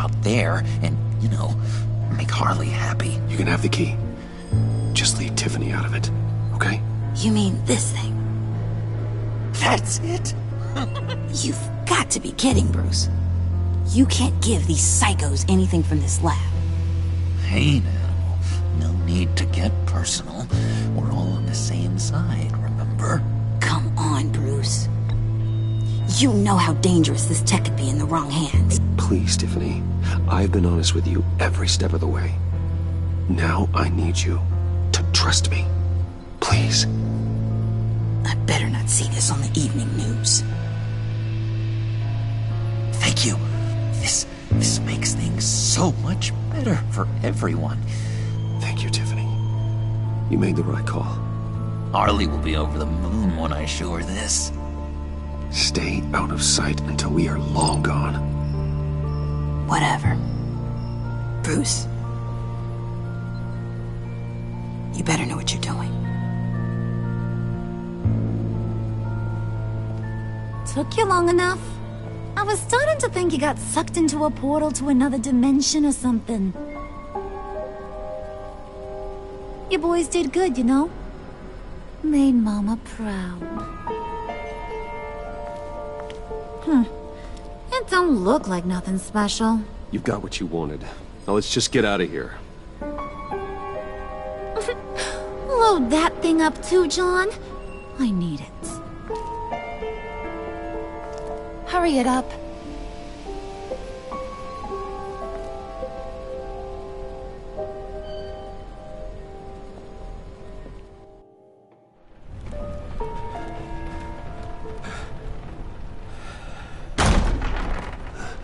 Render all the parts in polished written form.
out there and, make Harley happy. You can have the key. Just leave Tiffany out of it, okay? You mean this thing? That's it? You've got to be kidding, Bruce. You can't give these psychos anything from this lab. Hey now, no need to get personal. We're all on the same side, remember? Come on, Bruce. You know how dangerous this tech could be in the wrong hands. Please, Tiffany. I've been honest with you every step of the way. Now I need you to trust me. Please. I better not see this on the evening news. Thank you. This makes things so much better for everyone. Thank you, Tiffany. You made the right call. Harley will be over the moon when I show her this. Stay out of sight until we are long gone. Whatever. Bruce. You better know what you're doing. Took you long enough? I was starting to think you got sucked into a portal to another dimension or something. You boys did good, Made Mama proud. It don't look like nothing special. You've got what you wanted. Now let's just get out of here. Load that thing up too, John. I need it. Hurry it up.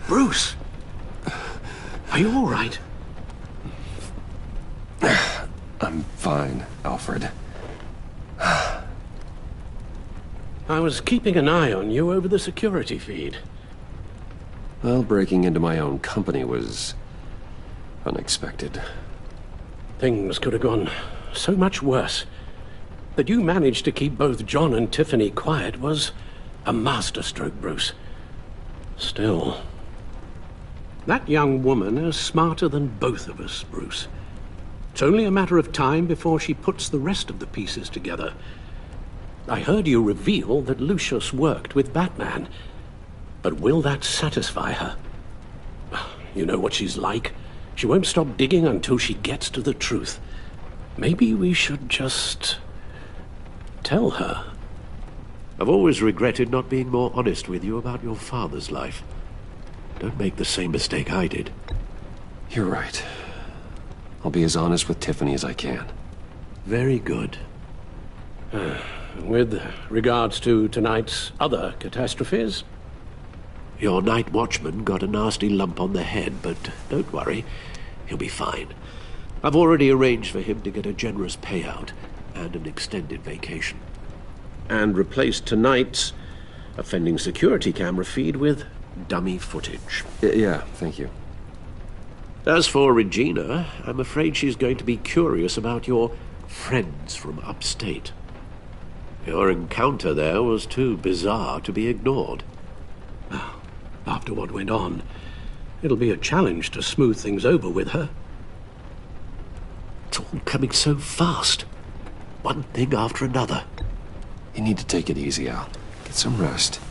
Bruce! Are you all right? I'm fine, Alfred. I was keeping an eye on you over the security feed. Well, breaking into my own company was unexpected. Things could have gone so much worse. That you managed to keep both John and Tiffany quiet was a masterstroke, Bruce. Still, that young woman is smarter than both of us, Bruce. It's only a matter of time before she puts the rest of the pieces together. I heard you reveal that Lucius worked with Batman. But will that satisfy her? You know what she's like. She won't stop digging until she gets to the truth. Maybe we should just tell her. I've always regretted not being more honest with you about your father's life. Don't make the same mistake I did. You're right. I'll be as honest with Tiffany as I can. Very good. With regards to tonight's other catastrophes? Your night watchman got a nasty lump on the head, but don't worry. He'll be fine. I've already arranged for him to get a generous payout and an extended vacation. And replaced tonight's offending security camera feed with dummy footage. Yeah, thank you. As for Regina, I'm afraid she's going to be curious about your friends from upstate. Your encounter there was too bizarre to be ignored. After what went on, it'll be a challenge to smooth things over with her. It's all coming so fast. One thing after another. You need to take it easy, Al. Get some rest.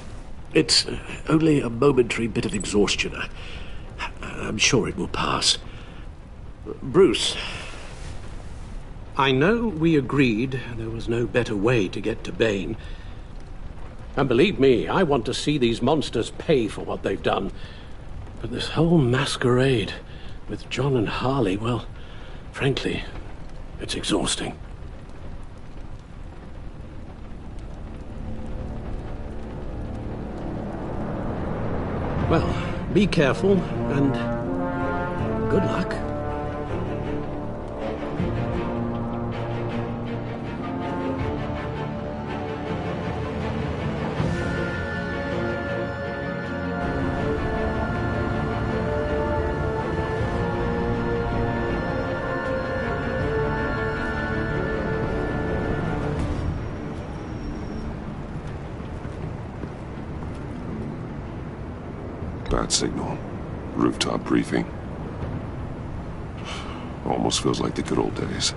It's only a momentary bit of exhaustion. I'm sure it will pass. Bruce. I know we agreed there was no better way to get to Bane. And believe me, I want to see these monsters pay for what they've done. But this whole masquerade with John and Harley, well, frankly, it's exhausting. Well, be careful, and good luck. Bad signal. Rooftop briefing. Almost feels like the good old days.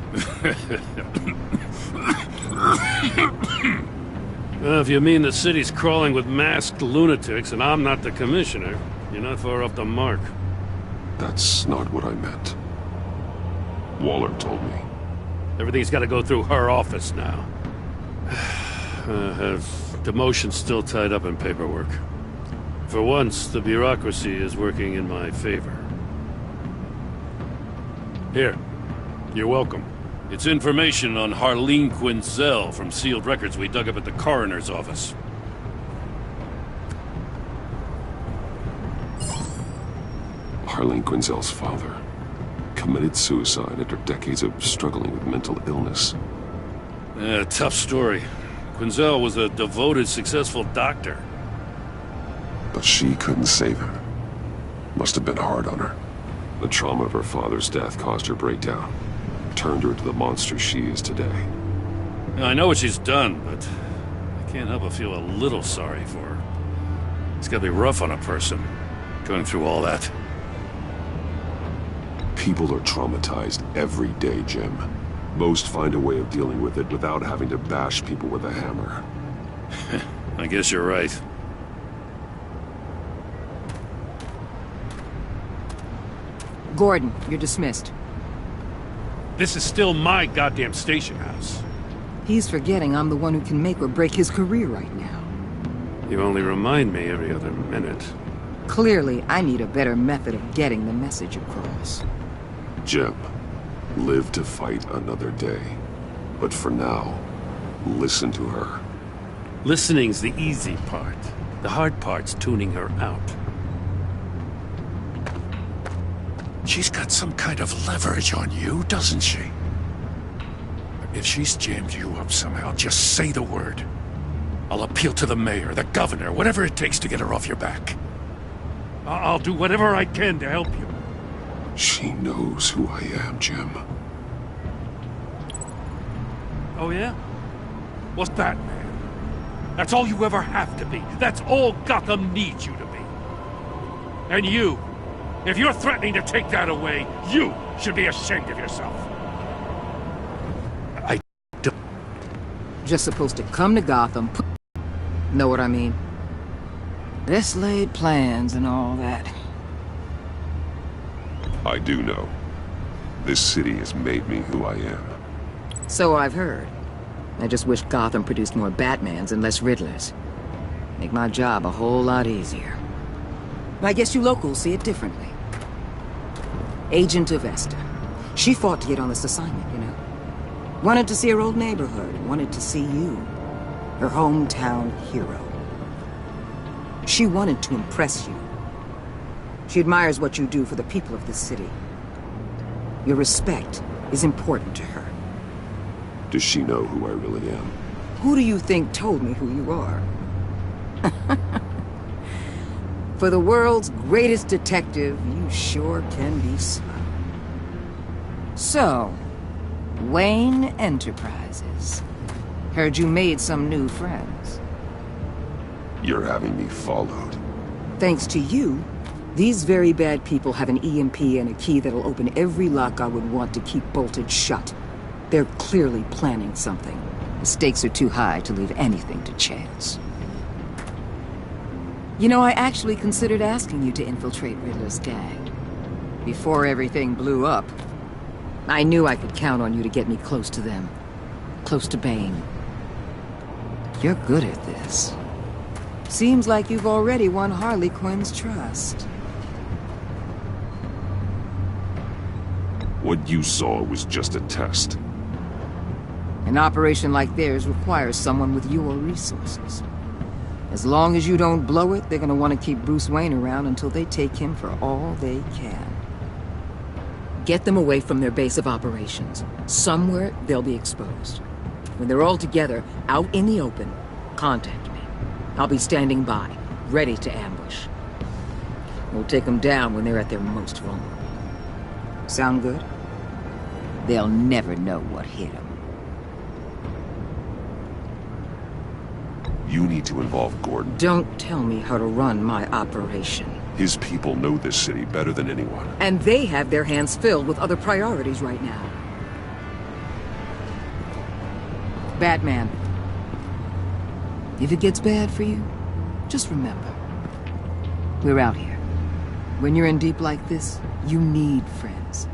Well, if you mean the city's crawling with masked lunatics and I'm not the commissioner, you're not far off the mark. That's not what I meant. Waller told me. Everything's got to go through her office now. Her demotion's still tied up in paperwork. For once, the bureaucracy is working in my favor. Here. You're welcome. It's information on Harleen Quinzel from sealed records we dug up at the coroner's office. Harleen Quinzel's father committed suicide after decades of struggling with mental illness. Tough story. Quinzel was a devoted, successful doctor. But she couldn't save him. Must have been hard on her. The trauma of her father's death caused her breakdown. Turned her into the monster she is today. I know what she's done, but I can't help but feel a little sorry for her. It's gotta be rough on a person, going through all that. People are traumatized every day, Jim. Most find a way of dealing with it without having to bash people with a hammer. I guess you're right. Gordon, you're dismissed. This is still my goddamn station house. He's forgetting I'm the one who can make or break his career right now. You only remind me every other minute. Clearly, I need a better method of getting the message across. Jim, live to fight another day. But for now, listen to her. Listening's the easy part. The hard part's tuning her out. She's got some kind of leverage on you, doesn't she? If she's jammed you up somehow, just say the word. I'll appeal to the mayor, the governor, whatever it takes to get her off your back. I'll do whatever I can to help you. She knows who I am, Jim. Oh, yeah? What's that, man? That's all you ever have to be. That's all Gotham needs you to be. And you, if you're threatening to take that away, you should be ashamed of yourself. Just supposed to come to Gotham, know what I mean? Best laid plans and all that. I do know. This city has made me who I am. So I've heard. I just wish Gotham produced more Batmans and less Riddlers. Make my job a whole lot easier. I guess you locals see it differently. Agent of Esther. She fought to get on this assignment, you know? Wanted to see her old neighborhood, wanted to see you. Her hometown hero. She wanted to impress you. She admires what you do for the people of this city. Your respect is important to her. Does she know who I really am? Who do you think told me who you are? For the world's greatest detective, you sure can be slow. So, Wayne Enterprises. Heard you made some new friends. You're having me followed. Thanks to you, these very bad people have an EMP and a key that'll open every lock I would want to keep bolted shut. They're clearly planning something. The stakes are too high to leave anything to chance. You know, I actually considered asking you to infiltrate Riddler's gang. Before everything blew up, I knew I could count on you to get me close to them. Close to Bane. You're good at this. Seems like you've already won Harley Quinn's trust. What you saw was just a test. An operation like theirs requires someone with your resources. As long as you don't blow it, they're gonna want to keep Bruce Wayne around until they take him for all they can. Get them away from their base of operations. Somewhere they'll be exposed. When they're all together, out in the open, contact me. I'll be standing by, ready to ambush. We'll take them down when they're at their most vulnerable. Sound good? They'll never know what hit them. You need to involve Gordon. Don't tell me how to run my operation. His people know this city better than anyone. And they have their hands filled with other priorities right now. Batman. If it gets bad for you, just remember, we're out here. When you're in deep like this, you need friends.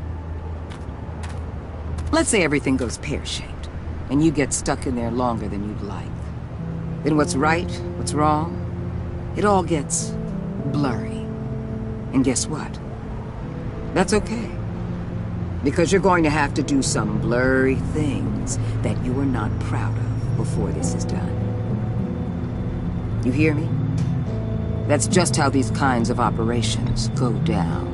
Let's say everything goes pear-shaped, and you get stuck in there longer than you'd like. Then what's right, what's wrong, it all gets blurry. And guess what? That's okay. Because you're going to have to do some blurry things that you are not proud of before this is done. You hear me? That's just how these kinds of operations go down.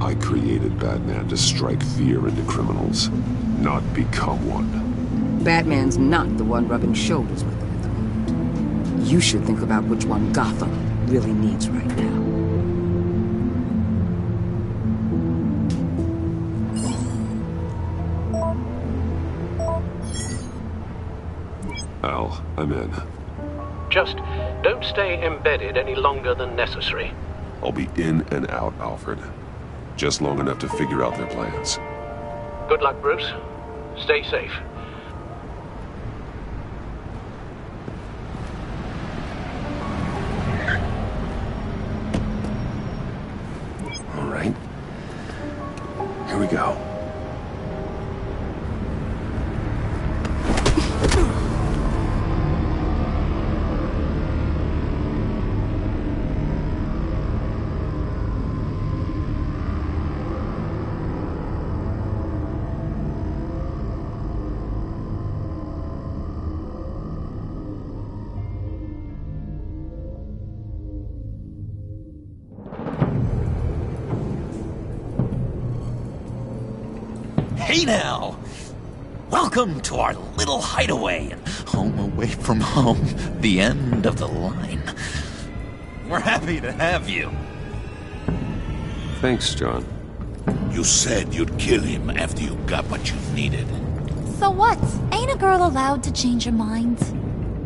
I created Batman to strike fear into criminals, not become one. Batman's not the one rubbing shoulders with them at the moment. You should think about which one Gotham really needs right now. Al, I'm in. Just don't stay embedded any longer than necessary. I'll be in and out, Alfred. Just long enough to figure out their plans. Good luck, Bruce. Stay safe. All right. Here we go. Hey now! Welcome to our little hideaway and home away from home, the end of the line. We're happy to have you. Thanks, John. You said you'd kill him after you got what you needed. So what? Ain't a girl allowed to change her mind?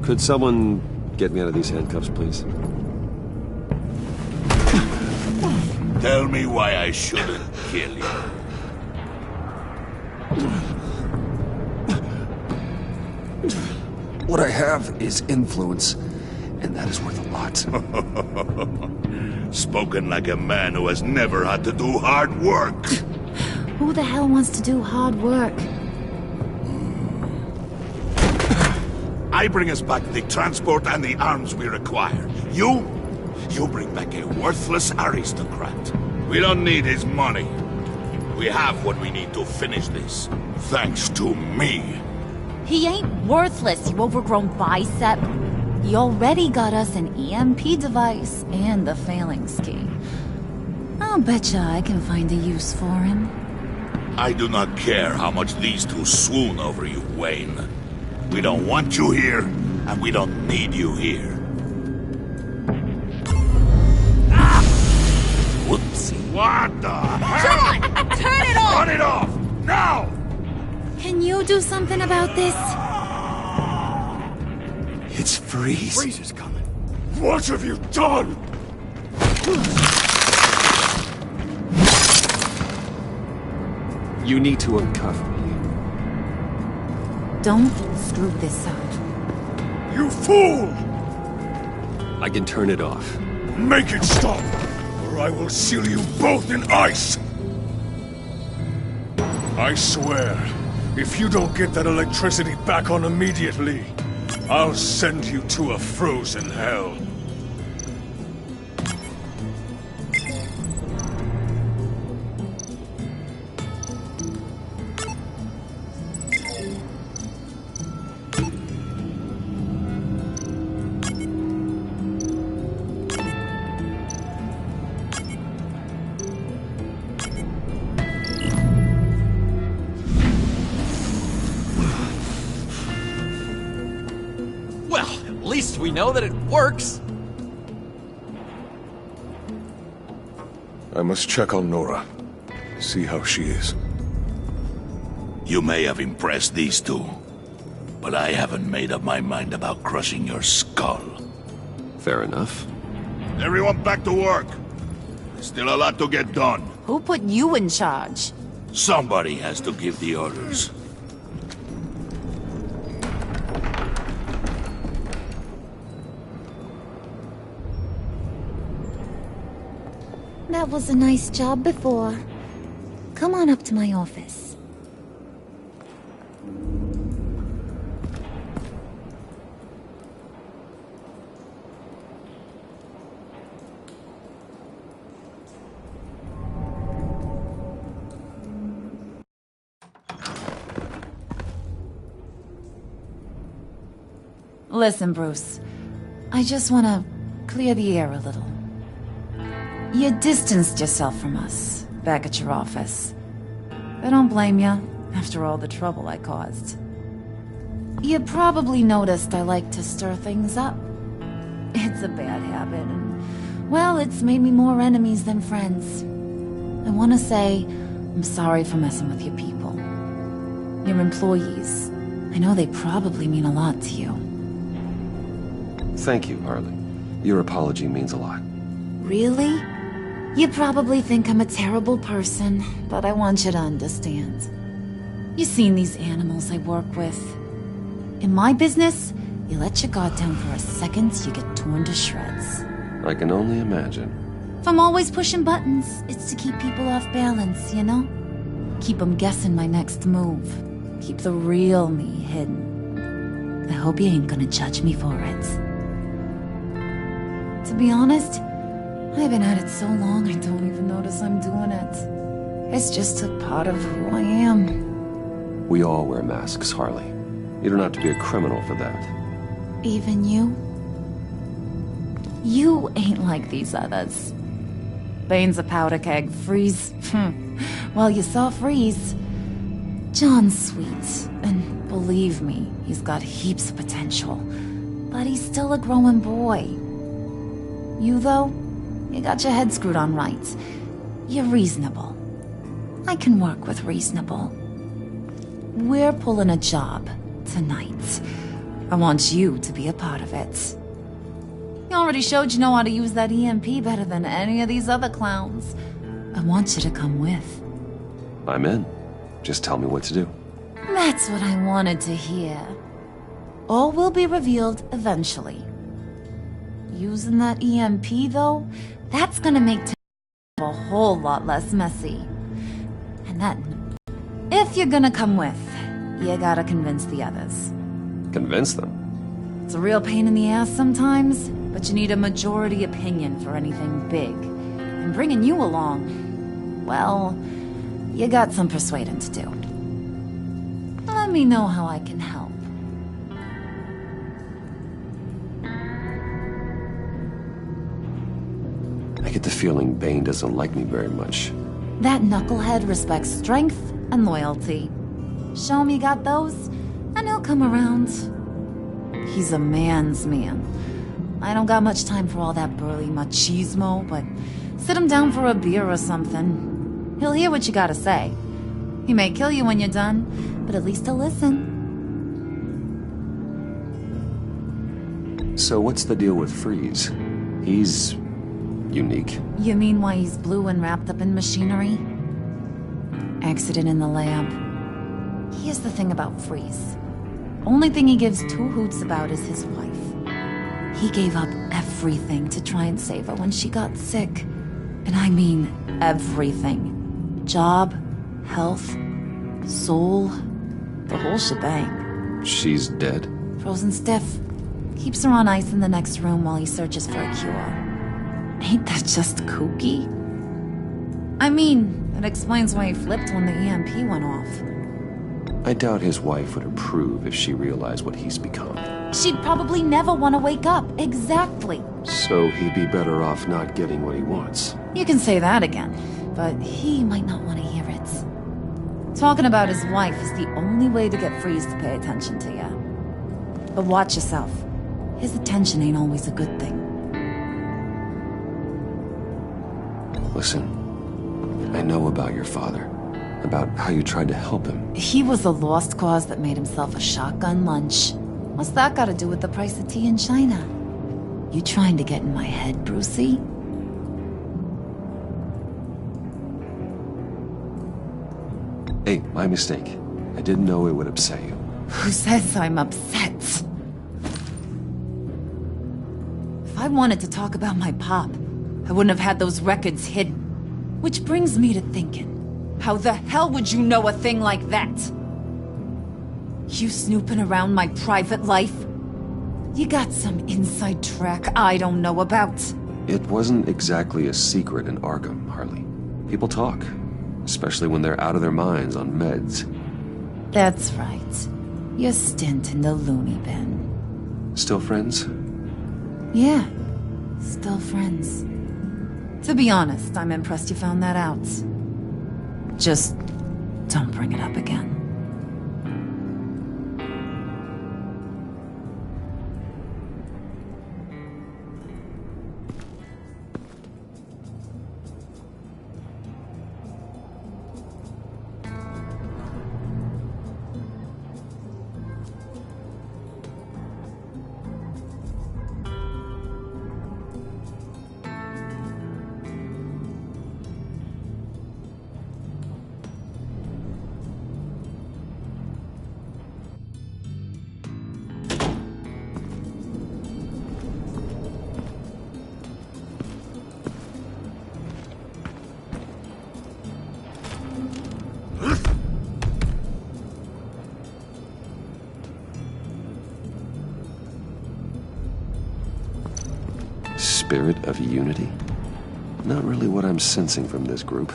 Could someone get me out of these handcuffs, please? Tell me why I shouldn't kill you. What I have is influence, and that is worth a lot. Spoken like a man who has never had to do hard work. Who the hell wants to do hard work? I bring us back the transport and the arms we require. You bring back a worthless aristocrat. We don't need his money. We have what we need to finish this, thanks to me. He ain't worthless, you overgrown bicep. He already got us an EMP device and the phalanx key. I'll betcha I can find a use for him. I do not care how much these two swoon over you, Wayne. We don't want you here, and we don't need you here. Ah! Whoopsie. What the hell? John! Turn it off! Turn it off! Now! Can you do something about this? It's Freeze. Freeze is coming. What have you done? You need to uncuff me. Don't screw this up. You fool! I can turn it off. Make it stop, or I will seal you both in ice! I swear, if you don't get that electricity back on immediately, I'll send you to a frozen hell. Well, at least we know that it works. I must check on Nora. See how she is. You may have impressed these two, but I haven't made up my mind about crushing your skull. Fair enough. Everyone back to work. Still a lot to get done. Who put you in charge? Somebody has to give the orders. That was a nice job before. Come on up to my office. Listen, Bruce. I just want to clear the air a little. You distanced yourself from us, back at your office. I don't blame you, after all the trouble I caused. You probably noticed I like to stir things up. It's a bad habit, and, well, it's made me more enemies than friends. I want to say I'm sorry for messing with your people. Your employees. I know they probably mean a lot to you. Thank you, Harley. Your apology means a lot. Really? You probably think I'm a terrible person, but I want you to understand. You've seen these animals I work with. In my business, you let your guard down for a second, you get torn to shreds. I can only imagine. If I'm always pushing buttons, it's to keep people off balance, you know? Keep them guessing my next move. Keep the real me hidden. I hope you ain't gonna judge me for it. To be honest, I've been at it so long I don't even notice I'm doing it. It's just a part of who I am. We all wear masks, Harley. You don't have to be a criminal for that. Even you? You ain't like these others. Bane's a powder keg. Freeze. Well, you saw Freeze. John's sweet, and believe me, he's got heaps of potential. But he's still a growing boy. You, though, you got your head screwed on right. You're reasonable. I can work with reasonable. We're pulling a job tonight. I want you to be a part of it. You already showed you know how to use that EMP better than any of these other clowns. I want you to come with. I'm in. Just tell me what to do. That's what I wanted to hear. All will be revealed eventually. Using that EMP, though, that's gonna make a whole lot less messy. And that... if you're gonna come with, you gotta convince the others. Convince them? It's a real pain in the ass sometimes, but you need a majority opinion for anything big. And bringing you along, well, you got some persuading to do. Let me know how I can help. I get the feeling Bane doesn't like me very much. That knucklehead respects strength and loyalty. Show him you got those, and he'll come around. He's a man's man. I don't got much time for all that burly machismo, but sit him down for a beer or something. He'll hear what you gotta say. He may kill you when you're done, but at least he'll listen. So what's the deal with Freeze? He's... unique. You mean why he's blue and wrapped up in machinery? Accident in the lab. Here's the thing about Freeze. Only thing he gives two hoots about is his wife. He gave up everything to try and save her when she got sick. And I mean everything. Job, health, soul, the whole shebang. She's dead? Frozen stiff. Keeps her on ice in the next room while he searches for a cure. Ain't that just kooky? I mean, it explains why he flipped when the EMP went off. I doubt his wife would approve if she realized what he's become. She'd probably never want to wake up. Exactly. So he'd be better off not getting what he wants. You can say that again, but he might not want to hear it. Talking about his wife is the only way to get Freeze to pay attention to you. But watch yourself. His attention ain't always a good thing. Listen, I know about your father. About how you tried to help him. He was a lost cause that made himself a shotgun lunch. What's that got to do with the price of tea in China? You trying to get in my head, Brucey? Hey, my mistake. I didn't know it would upset you. Who says I'm upset? If I wanted to talk about my pop, I wouldn't have had those records hidden. Which brings me to thinking, how the hell would you know a thing like that? You snooping around my private life? You got some inside track I don't know about. It wasn't exactly a secret in Arkham, Harley. People talk, especially when they're out of their minds on meds. That's right. Your stint in the loony bin. Still friends? Yeah, still friends. To be honest, I'm impressed you found that out. Just don't bring it up again. Spirit of unity? Not really what I'm sensing from this group.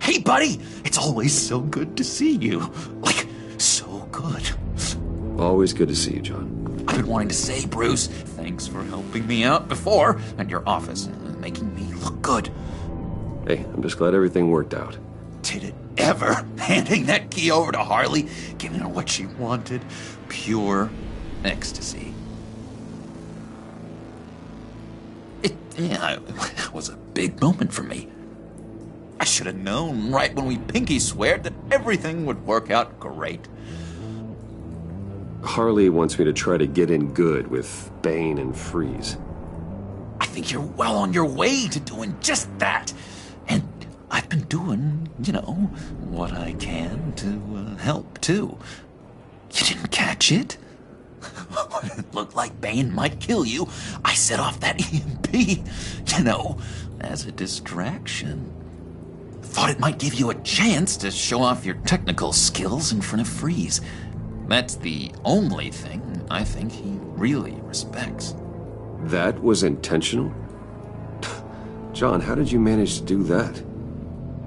Hey, buddy! It's always so good to see you. Like, so good. Always good to see you, John. I've been wanting to say, Bruce, thanks for helping me out before at your office and making me look good. Hey, I'm just glad everything worked out. Did it ever? Handing that key over to Harley, giving her what she wanted. Pure ecstasy. It was a big moment for me. I should have known right when we pinky sweared that everything would work out great. Harley wants me to try to get in good with Bane and Freeze. I think you're well on your way to doing just that. And I've been doing, what I can to help, too. You didn't catch it? When it looked like Bane might kill you, I set off that EMP, as a distraction. Thought it might give you a chance to show off your technical skills in front of Freeze. That's the only thing I think he really respects. That was intentional? John, how did you manage to do that?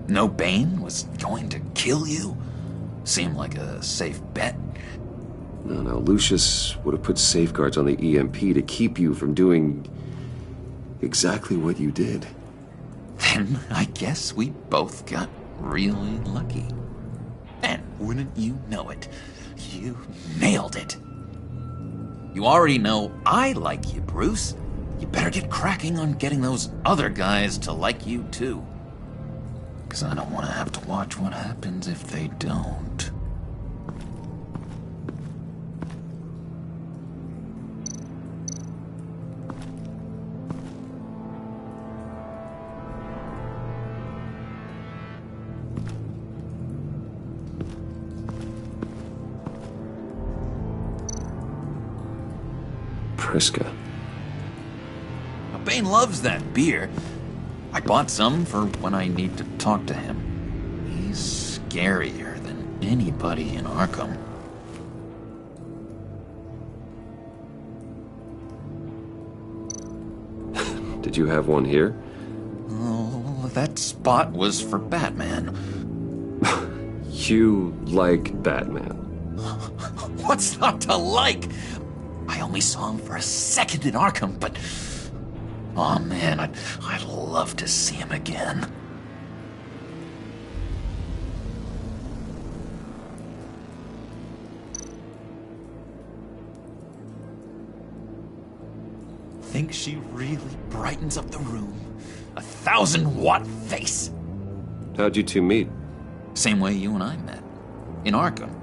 No Bane was going to kill you? Seemed like a safe bet. No, Lucius would have put safeguards on the EMP to keep you from doing exactly what you did. Then I guess we both got really lucky. And wouldn't you know it, you nailed it. You already know I like you, Bruce. You better get cracking on getting those other guys to like you, too. 'Cause I don't want to have to watch what happens if they don't. Priska. Bane loves that beer. I bought some for when I need to talk to him. He's scarier than anybody in Arkham. Did you have one here? Oh, that spot was for Batman. You like Batman? What's not to like? I only saw him for a second in Arkham, but Oh man, I'd love to see him again. Think she really brightens up the room? 1,000-watt face! How'd you two meet? Same way you and I met. In Arkham.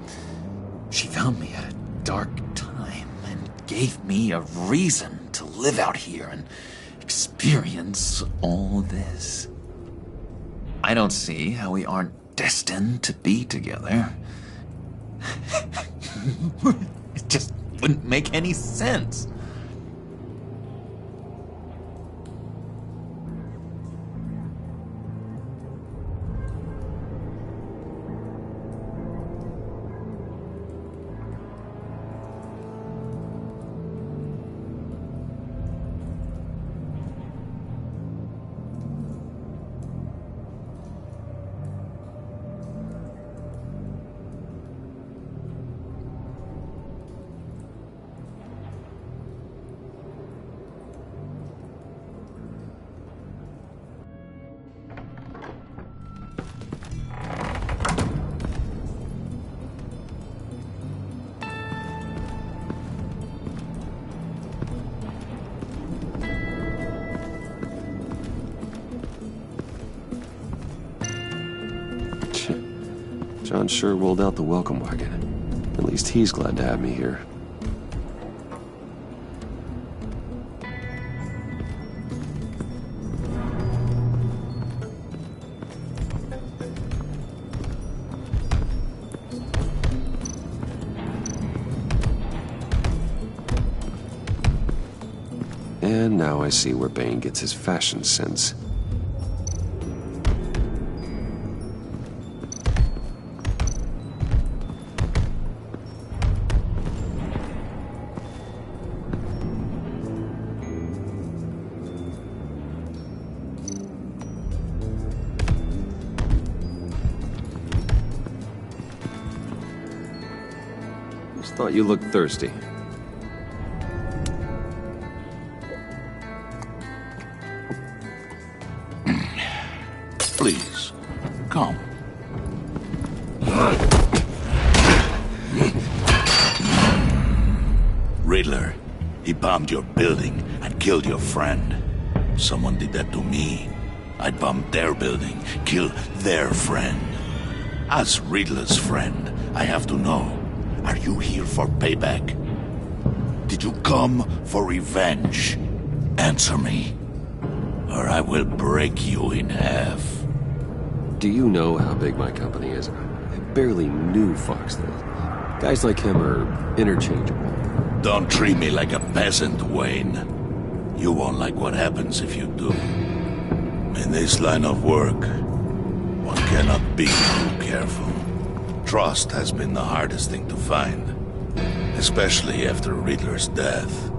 She found me at a dark time and gave me a reason to live out here and experience all this. I don't see how we aren't destined to be together. It just wouldn't make any sense. John sure rolled out the welcome wagon. At least he's glad to have me here. And now I see where Bane gets his fashion sense. Just thought you looked thirsty. Please, come. Riddler, he bombed your building and killed your friend. Someone did that to me. I bombed their building, killed their friend. As Riddler's friend, I have to know, are you here for payback? Did you come for revenge? Answer me, or I will break you in half. Do you know how big my company is? I barely knew Foxville. Guys like him are interchangeable. Don't treat me like a peasant, Wayne. You won't like what happens if you do. In this line of work, one cannot be too careful. Trust has been the hardest thing to find, especially after Riddler's death.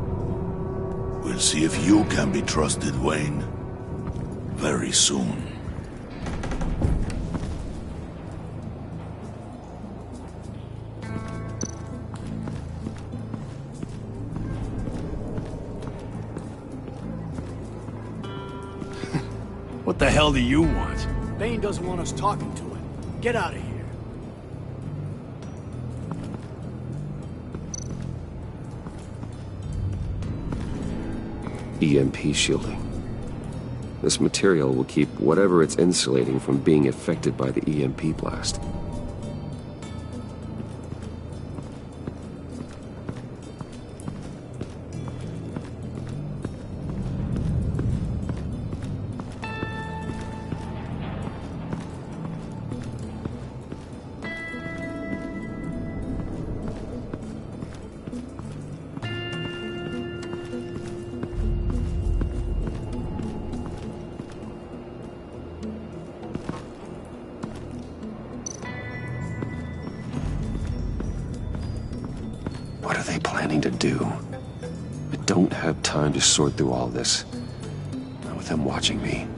We'll see if you can be trusted, Wayne, very soon. What the hell do you want? Bane doesn't want us talking to him. Get out of here. EMP shielding. This material will keep whatever it's insulating from being affected by the EMP blast. What are they planning to do? I don't have time to sort through all this. Not with them watching me.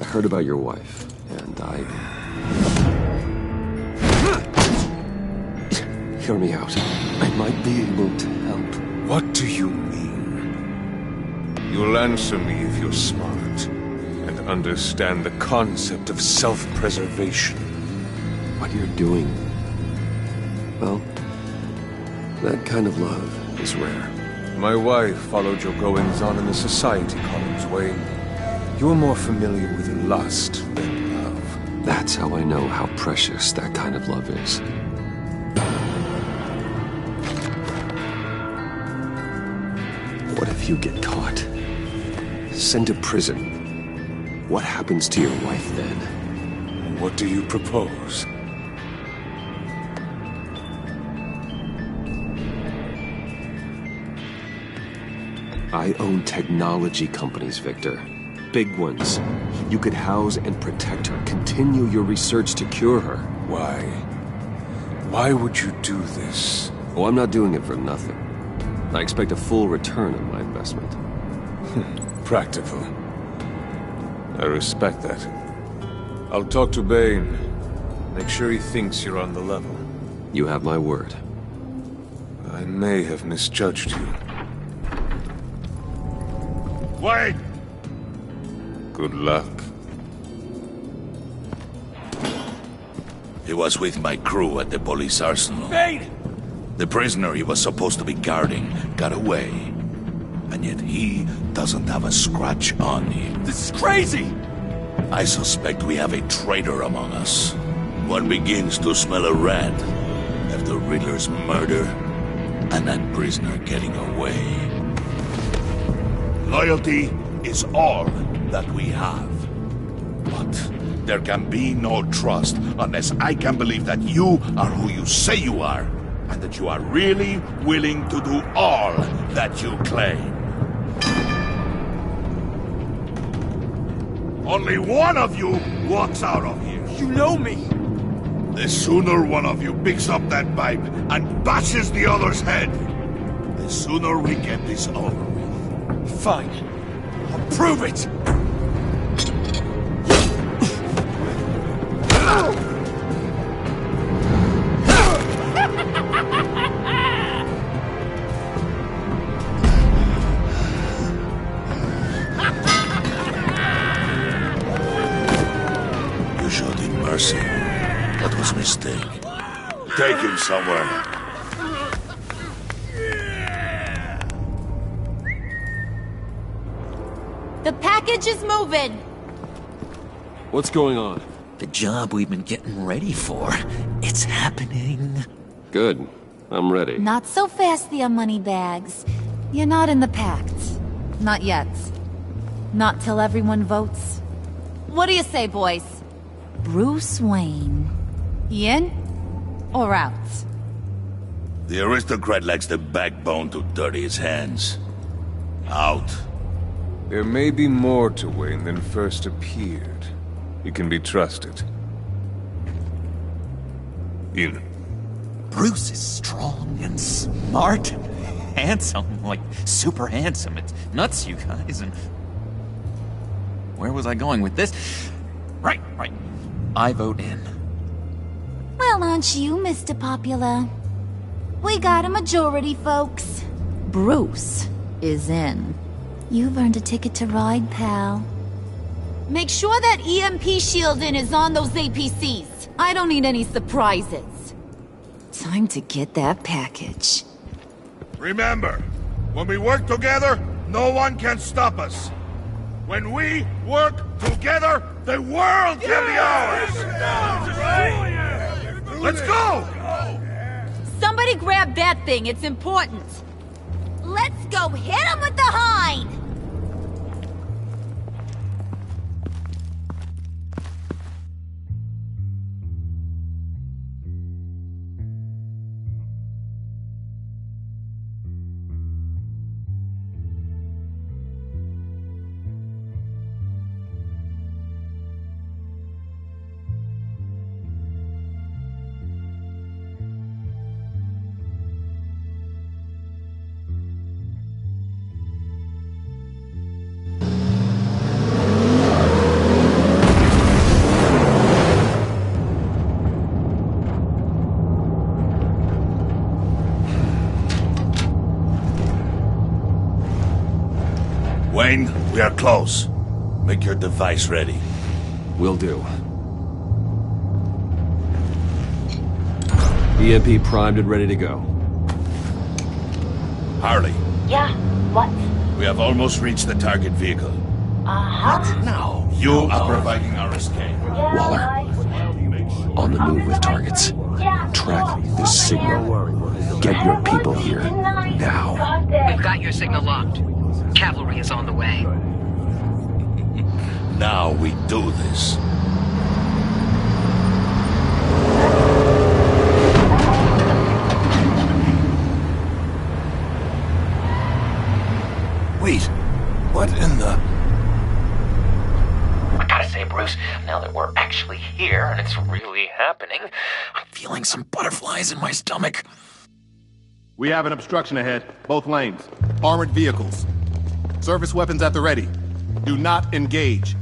I heard about your wife, and Hear me out. I might be able to help. What do you mean? You'll answer me if you're smart and understand the concept of self-preservation. What you're doing, well, that kind of love is rare. My wife followed your goings-on in the society columns, Wayne. You're more familiar with lust than love. That's how I know how precious that kind of love is. What if you get caught? Sent to prison? What happens to your wife then? What do you propose? I own technology companies, Victor. Big ones. You could house and protect her. Continue your research to cure her. Why? Why would you do this? Oh, I'm not doing it for nothing. I expect a full return on my investment. Practical. I respect that. I'll talk to Bane. Make sure he thinks you're on the level. You have my word. I may have misjudged you. Wait! Good luck. He was with my crew at the police arsenal. Bane! The prisoner he was supposed to be guarding got away. And yet he doesn't have a scratch on him. This is crazy! I suspect we have a traitor among us. One begins to smell a rat after Riddler's murder and that prisoner getting away. Loyalty is all that we have. But there can be no trust unless I can believe that you are who you say you are, and that you are really willing to do all that you claim. Only one of you walks out of here. You know me! The sooner one of you picks up that pipe and bashes the other's head, the sooner we get this over with. Fine. I'll prove it! You showed him mercy. That was a mistake. Take him somewhere. The package is moving! What's going on? The job we've been getting ready for. It's happening. Good. I'm ready. Not so fast, the Moneybags. You're not in the pact. Not yet. Not till everyone votes. What do you say, boys? Bruce Wayne. In or out? The aristocrat lacks the backbone to dirty his hands. Out. There may be more to Wayne than first appeared. He can be trusted. In. Bruce is strong and smart and handsome, like super handsome. It's nuts, you guys. And where was I going with this? Right. I vote in. Well, aren't you, Mr. Popular? We got a majority, folks. Bruce is in. You've earned a ticket to ride, pal. Make sure that EMP shielding is on those APCs. I don't need any surprises. Time to get that package. Remember, when we work together, no one can stop us. When we work together, the world can be ours! Let's go! Somebody grab that thing, it's important. Let's go hit him with the hind! Wayne, we are close. Make your device ready. Will do. EMP primed and ready to go. Harley, Yeah, what? we have almost reached the target vehicle. Uh-huh. No. You are providing our escape. Waller, on the move with targets. Track this signal. Get your people here. Now. We've got your signal locked. Cavalry is on the way. Now we do this. Wait, what in the... I gotta say, Bruce, now that we're actually here and it's really happening, I'm feeling some butterflies in my stomach. We have an obstruction ahead, both lanes. Armored vehicles. Service weapons at the ready. Do not engage.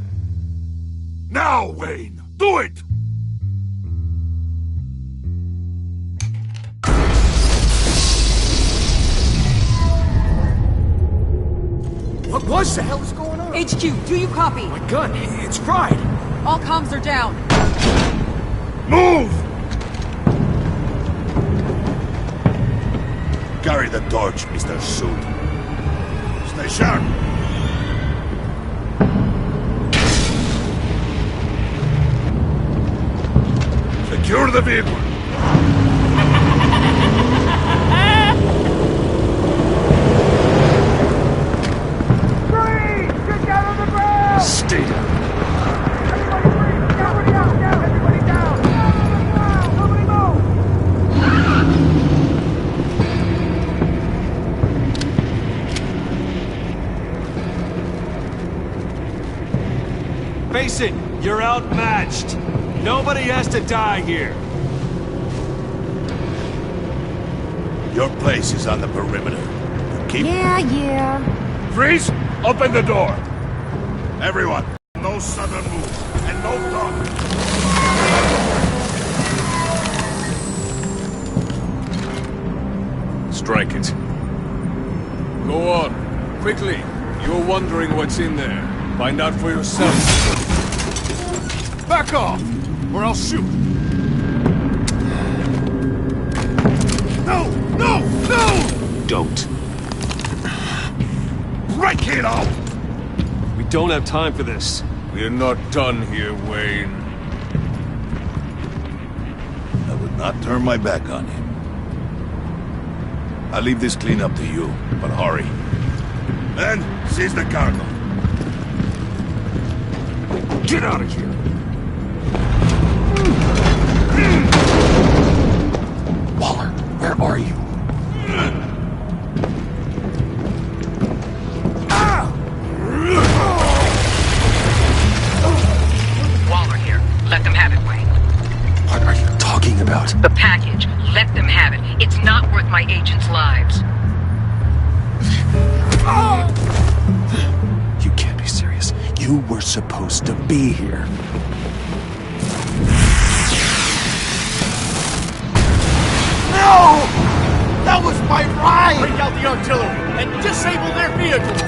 Now, Wayne! Do it! What was that? What the hell is going on? HQ, do you copy? My gun, it's fried. All comms are down. Move! Carry the torch, Mr. Suit. Stay sharp. Secure the vehicle. Stay down. Face it, you're outmatched. Nobody has to die here. Your place is on the perimeter. Keep... Yeah. Freeze! Open the door! Everyone, no sudden moves, and no talk. Strike it. Go on. Quickly. You're wondering what's in there. Find out for yourself. Back off, or I'll shoot. No! No! No! Don't. Break it out! We don't have time for this. We're not done here, Wayne. I would not turn my back on him. I'll leave this clean up to you, but hurry. And seize the cargo. Get out of here! Waller, where are you? Waller here. Let them have it, Wayne. What are you talking about? The package. Let them have it. It's not worth my agents' lives. You can't be serious. You were supposed to be here. No! That was my ride! Break out the artillery and disable their vehicles!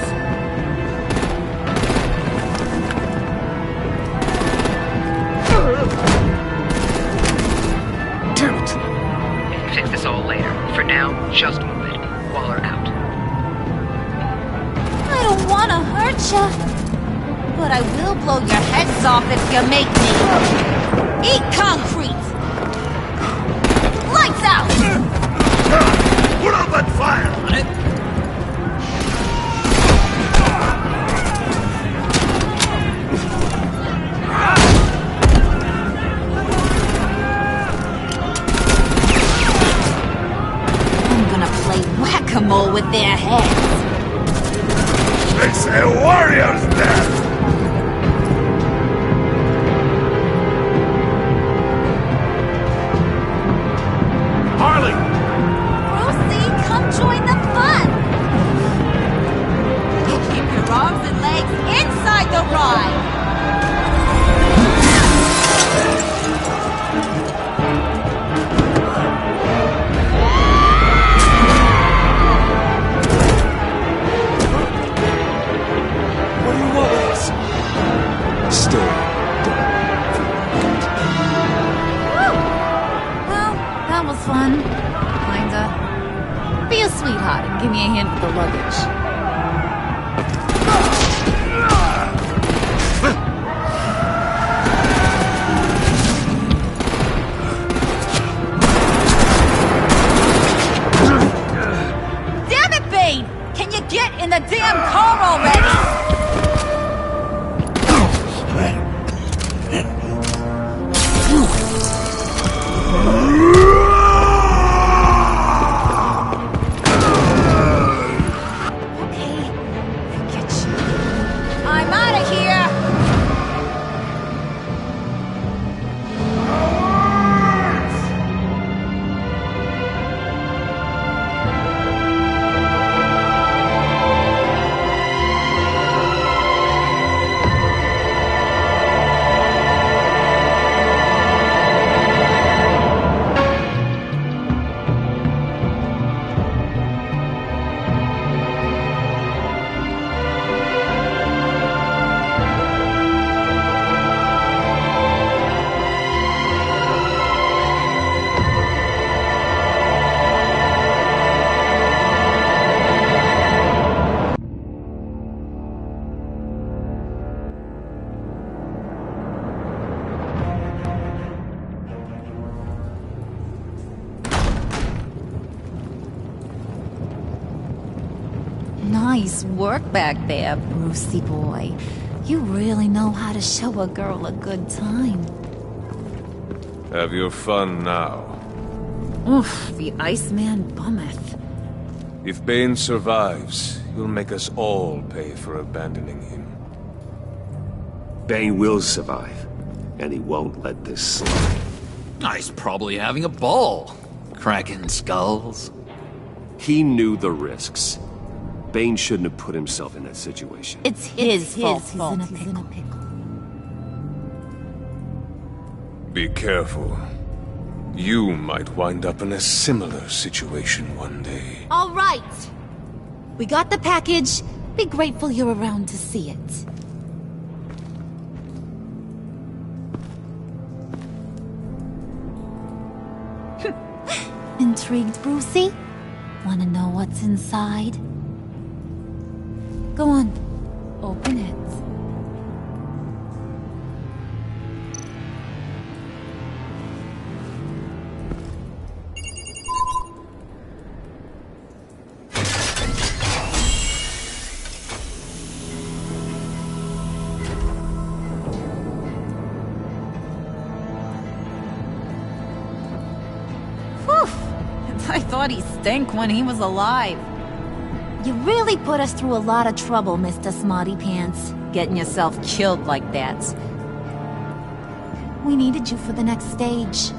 Damn it! Fix this all later. For now, just move it. Waller out. I don't want to hurt ya, but I will blow your heads off if you make me. Eat concrete! Lights out! Put out that fire! On it. I'm gonna play whack-a-mole with their heads. It's a warrior's death! Harley! Brucey, come join the fun! Keep your arms and legs inside the ride! fun? Kinda. Be a sweetheart and give me a hand with the luggage. Damn it, Bane! Can you get in the damn car already? I'm out of here! Nice work back there, Brucey boy. You really know how to show a girl a good time. Have your fun now. Oof, the Iceman bummeth. If Bane survives, you'll make us all pay for abandoning him. Bane will survive, and he won't let this slide. He's probably having a ball, cracking skulls. He knew the risks. Bane shouldn't have put himself in that situation. It's his fault. He's in a pickle. Be careful. You might wind up in a similar situation one day. All right. We got the package. Be grateful you're around to see it. Intrigued, Brucey? Want to know what's inside? Go on. Open it. I thought he stank when he was alive. You really put us through a lot of trouble, Mr. Smarty Pants, getting yourself killed like that. We needed you for the next stage.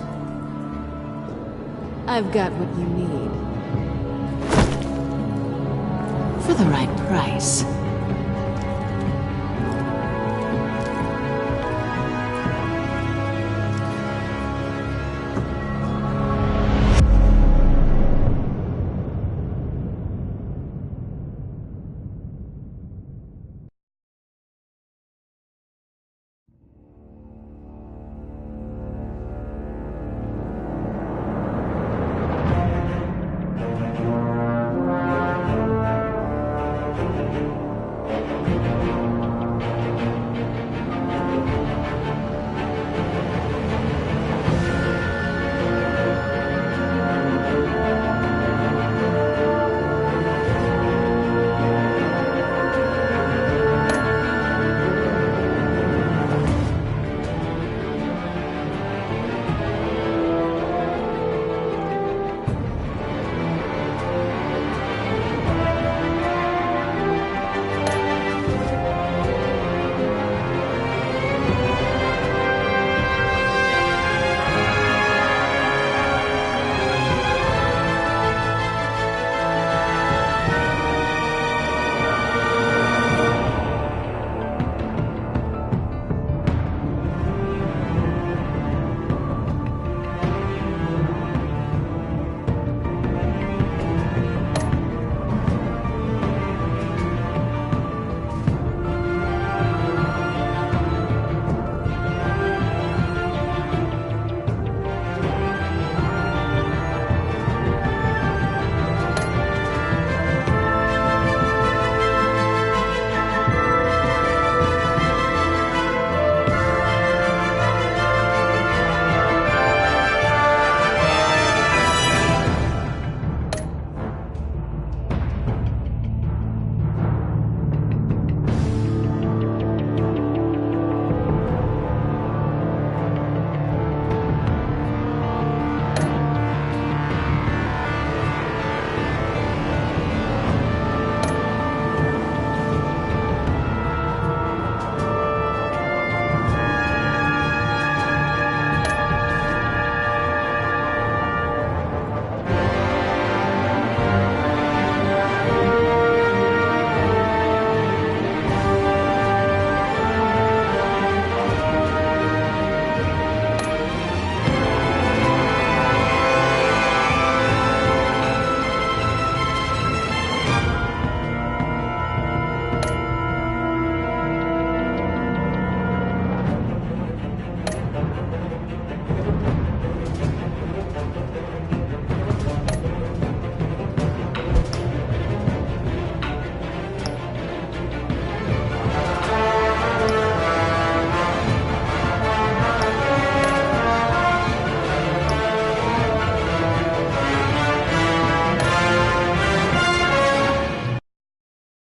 I've got what you need. For the right price.